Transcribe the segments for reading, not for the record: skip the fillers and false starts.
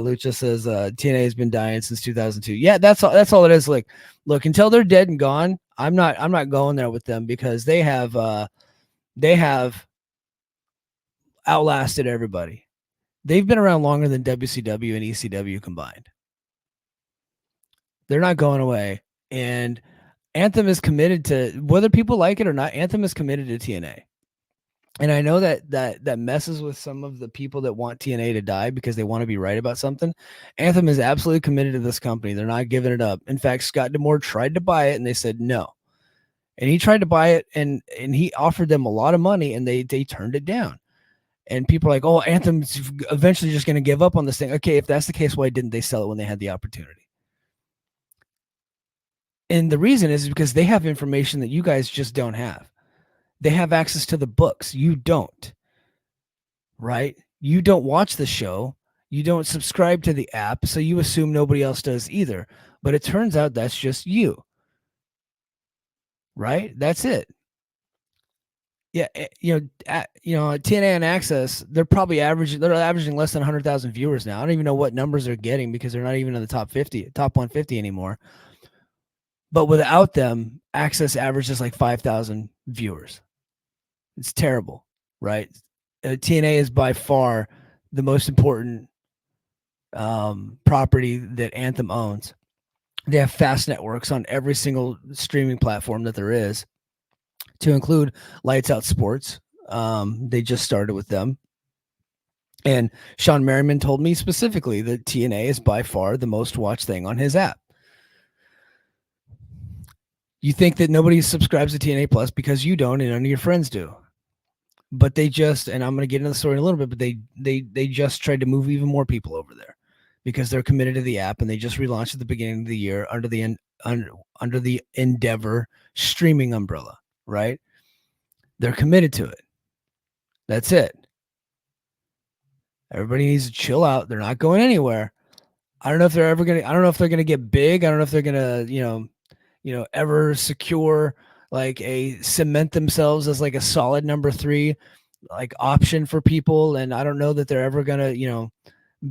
Lucha says TNA has been dying since 2002. Yeah, that's all it is. Like, look, until they're dead and gone, I'm not going there with them because they have outlasted everybody. They've been around longer than WCW and ECW combined. They're not going away. And Anthem is committed to, whether people like it or not, Anthem is committed to TNA. And I know that messes with some of the people that want TNA to die because they want to be right about something. Anthem is absolutely committed to this company. They're not giving it up. In fact, Scott D'Amore tried to buy it and they said no. And he tried to buy it and he offered them a lot of money and they turned it down. And people are like, oh, Anthem's eventually just going to give up on this thing. Okay, if that's the case, why didn't they sell it when they had the opportunity? And the reason is because they have information that you guys just don't have. They have access to the books. You don't. Right? You don't watch the show. You don't subscribe to the app, so you assume nobody else does either. But it turns out that's just you. Right? That's it. Yeah, TNA and Access, they're averaging less than 100,000 viewers now. I don't even know what numbers they're getting because they're not even in the top 150 anymore. But without them, Access averages like 5,000 viewers. It's terrible, right? TNA is by far the most important property that Anthem owns. They have fast networks on every single streaming platform that there is, to include Lights Out Sports. They just started with them. And Sean Merriman told me specifically that TNA is by far the most watched thing on his app. You think that nobody subscribes to TNA Plus because you don't and none of your friends do. But they just, and I'm going to get into the story in a little bit, but they just tried to move even more people over there because they're committed to the app, and they just relaunched at the beginning of the year under the Endeavor streaming umbrella, right? They're committed to it. That's it. Everybody needs to chill out. They're not going anywhere. I don't know if they're going to get big. I don't know if they're going to, ever secure like cement themselves as like a solid number 3 like option for people. And I don't know that they're ever going to,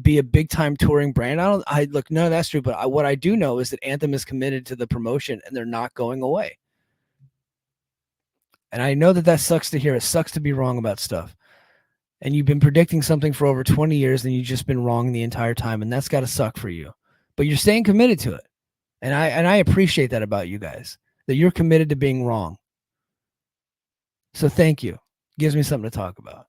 be a big time touring brand. None of that's true. But what I do know is that Anthem is committed to the promotion and they're not going away. And I know that sucks to hear. It sucks to be wrong about stuff. And you've been predicting something for over 20 years and you've just been wrong the entire time. And that's got to suck for you, but you're staying committed to it. And I appreciate that about you guys, that you're committed to being wrong. So thank you. Gives me something to talk about.